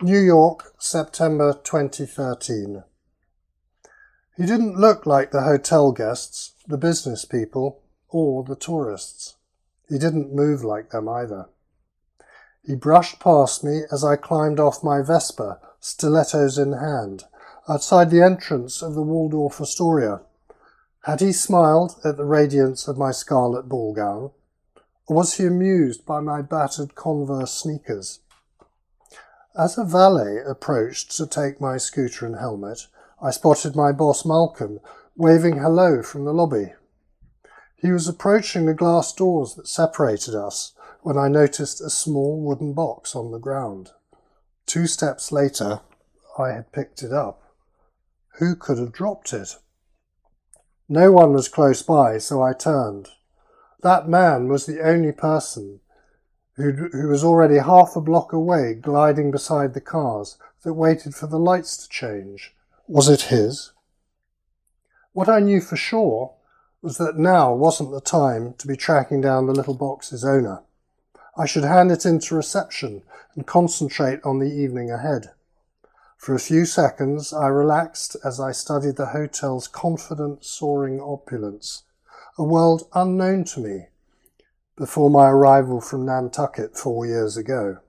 New York, September 2013. He didn't look like the hotel guests, the business people, or the tourists. He didn't move like them either. He brushed past me as I climbed off my Vespa, stilettos in hand, outside the entrance of the Waldorf Astoria. Had he smiled at the radiance of my scarlet ball gown, or was he amused by my battered Converse sneakers? As a valet approached to take my scooter and helmet, I spotted my boss Malcolm waving hello from the lobby. He was approaching the glass doors that separated us when I noticed a small wooden box on the ground. 2 steps later, I had picked it up. Who could have dropped it? No one was close by, so I turned. That man was the only person who was already half a block away, gliding beside the cars that waited for the lights to change. Was it his? What I knew for sure was that now wasn't the time to be tracking down the little box's owner. I should hand it into reception and concentrate on the evening ahead. For a few seconds I relaxed as I studied the hotel's confident, soaring opulence, a world unknown to me before my arrival from Nantucket 4 years ago.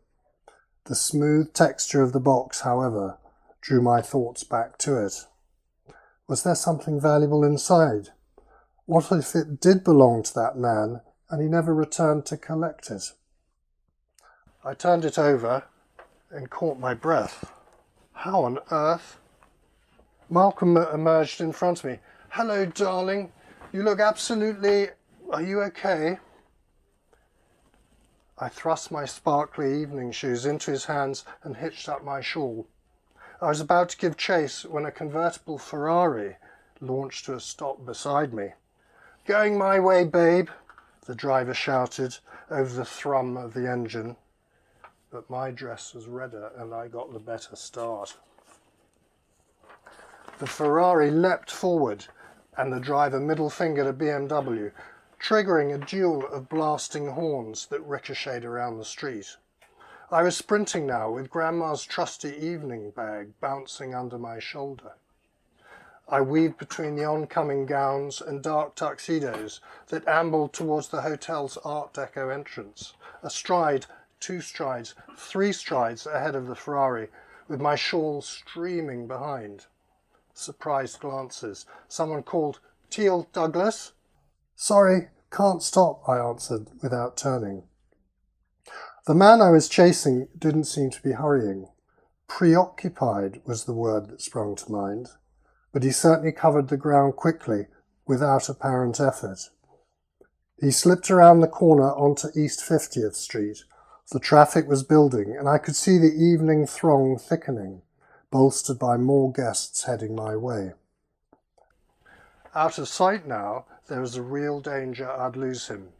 The smooth texture of the box, however, drew my thoughts back to it. Was there something valuable inside? What if it did belong to that man and he never returned to collect it? I turned it over and caught my breath. How on earth? Malcolm emerged in front of me. "Hello, darling. You look absolutely... Are you okay?" I thrust my sparkly evening shoes into his hands and hitched up my shawl. I was about to give chase when a convertible Ferrari launched to a stop beside me. "Going my way, babe," the driver shouted over the thrum of the engine. But my dress was redder and I got the better start. The Ferrari leapt forward and the driver middle-fingered a BMW, triggering a duel of blasting horns that ricocheted around the street. I was sprinting now with Grandma's trusty evening bag bouncing under my shoulder. I weaved between the oncoming gowns and dark tuxedos that ambled towards the hotel's Art Deco entrance, a stride, 2 strides, 3 strides ahead of the Ferrari, with my shawl streaming behind. Surprised glances. Someone called, "Teal Douglas?" "Sorry, can't stop," I answered without turning. The man I was chasing didn't seem to be hurrying. Preoccupied was the word that sprung to mind, but he certainly covered the ground quickly, without apparent effort. He slipped around the corner onto East 50th Street. The traffic was building, and I could see the evening throng thickening, bolstered by more guests heading my way. Out of sight now, there was a real danger I'd lose him.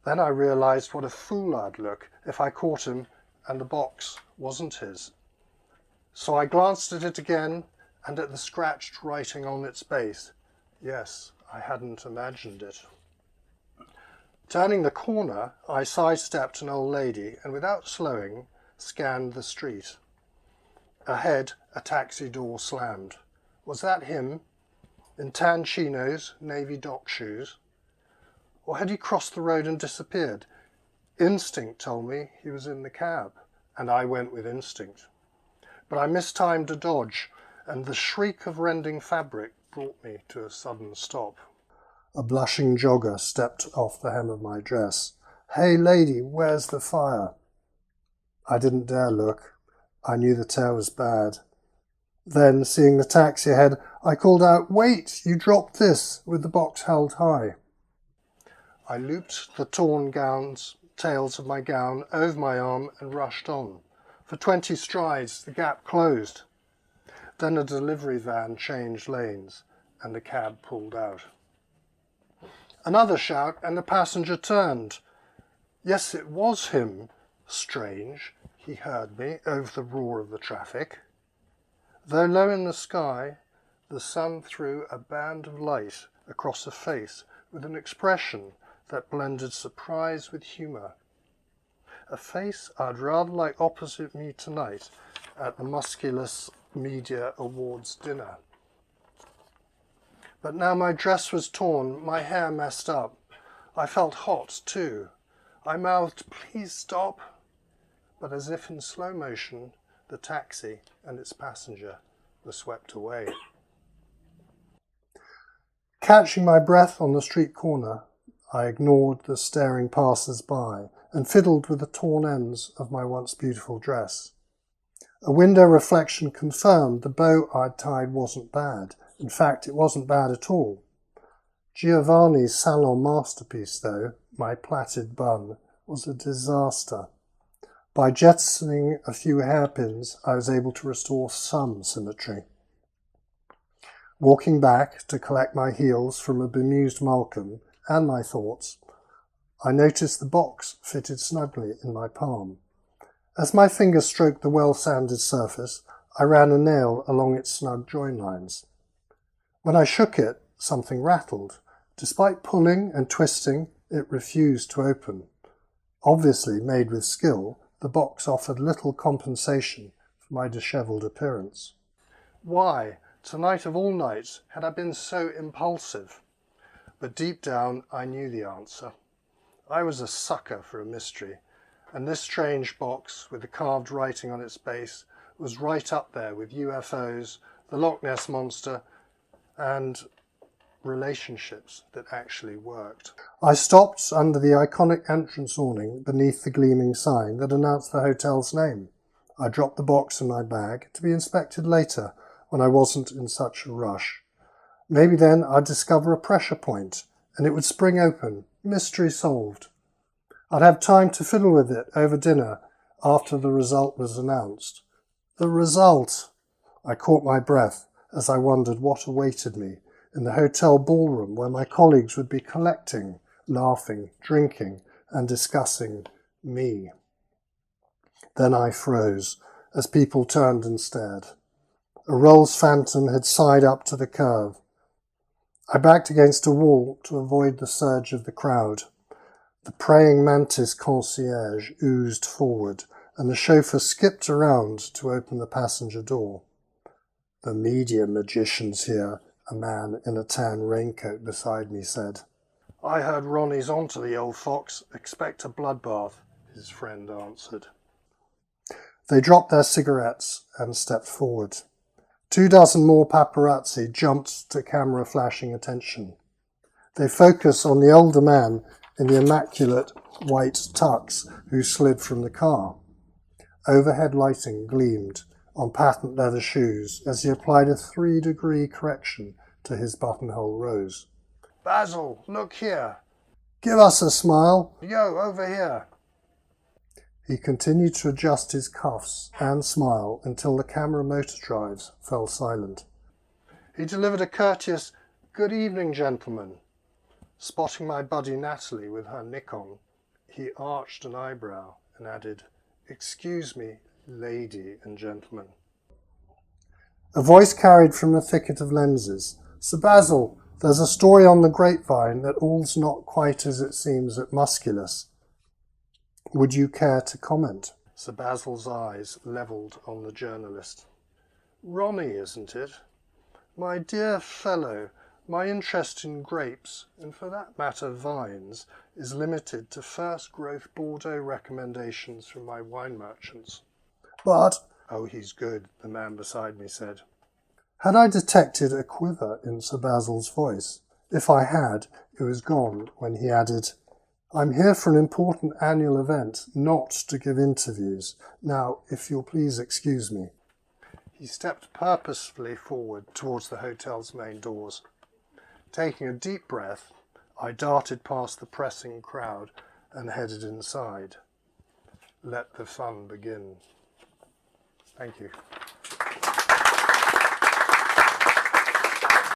Then I realized what a fool I'd look if I caught him and the box wasn't his. So I glanced at it again and at the scratched writing on its base. Yes, I hadn't imagined it. Turning the corner, I sidestepped an old lady and without slowing, scanned the street. Ahead, a taxi door slammed. Was that him? In tan chinos, navy dock shoes? Or had he crossed the road and disappeared? Instinct told me he was in the cab, and I went with instinct. But I mistimed a dodge, and the shriek of rending fabric brought me to a sudden stop. A blushing jogger stepped off the hem of my dress. "Hey, lady, where's the fire?" I didn't dare look. I knew the tear was bad. Then, seeing the taxi ahead, I called out, "Wait, you dropped this," with the box held high. I looped the torn tails of my gown over my arm and rushed on. For 20 strides, the gap closed. Then a delivery van changed lanes, and the cab pulled out. Another shout, and the passenger turned. Yes, it was him. Strange, he heard me over the roar of the traffic. Though low in the sky, the sun threw a band of light across a face with an expression that blended surprise with humour. A face I'd rather like opposite me tonight at the Musculus Media Awards dinner. But now my dress was torn, my hair messed up. I felt hot too. I mouthed, "Please stop." But as if in slow motion, the taxi and its passenger were swept away. Catching my breath on the street corner, I ignored the staring passers-by and fiddled with the torn ends of my once beautiful dress. A window reflection confirmed the bow I'd tied wasn't bad. In fact, it wasn't bad at all. Giovanni's salon masterpiece, though, my plaited bun, was a disaster. By jettisoning a few hairpins, I was able to restore some symmetry. Walking back to collect my heels from a bemused Malcolm and my thoughts, I noticed the box fitted snugly in my palm. As my fingers stroked the well-sanded surface, I ran a nail along its snug join lines. When I shook it, something rattled. Despite pulling and twisting, it refused to open. Obviously made with skill, the box offered little compensation for my dishevelled appearance. Why, tonight of all nights, had I been so impulsive? But deep down, I knew the answer. I was a sucker for a mystery, and this strange box with the carved writing on its base was right up there with UFOs, the Loch Ness Monster, and relationships that actually worked. I stopped under the iconic entrance awning beneath the gleaming sign that announced the hotel's name. I dropped the box in my bag to be inspected later when I wasn't in such a rush. Maybe then I'd discover a pressure point and it would spring open, mystery solved. I'd have time to fiddle with it over dinner after the result was announced. The result! I caught my breath as I wondered what awaited me in the hotel ballroom where my colleagues would be collecting, laughing, drinking, and discussing me. Then I froze as people turned and stared. A Rolls Phantom had sighed up to the curve. I backed against a wall to avoid the surge of the crowd. The praying mantis concierge oozed forward, and the chauffeur skipped around to open the passenger door. "The media magician's here," a man in a tan raincoat beside me said. "I heard Ronnie's onto the old fox. Expect a bloodbath," his friend answered. They dropped their cigarettes and stepped forward. 24 more paparazzi jumped to camera flashing attention. They focus on the older man in the immaculate white tux who slid from the car. Overhead lighting gleamed on patent leather shoes as he applied a 3-degree correction to his buttonhole rose. "Basil, look here." "Give us a smile." "Yo, over here." He continued to adjust his cuffs and smile until the camera motor drives fell silent. He delivered a courteous, "Good evening, gentlemen." Spotting my buddy Natalie with her Nikon, he arched an eyebrow and added, "Excuse me, lady and gentlemen." A voice carried from the thicket of lenses, "Sir Basil, there's a story on the grapevine that all's not quite as it seems at Musculus. Would you care to comment?" Sir Basil's eyes levelled on the journalist. "Ronnie, isn't it? My dear fellow, my interest in grapes, and for that matter vines, is limited to first-growth Bordeaux recommendations from my wine merchants." "But—" "Oh, he's good," the man beside me said. Had I detected a quiver in Sir Basil's voice? If I had, it was gone when he added, "I'm here for an important annual event, not to give interviews. Now, if you'll please excuse me." He stepped purposefully forward towards the hotel's main doors. Taking a deep breath, I darted past the pressing crowd and headed inside. Let the fun begin. Thank you.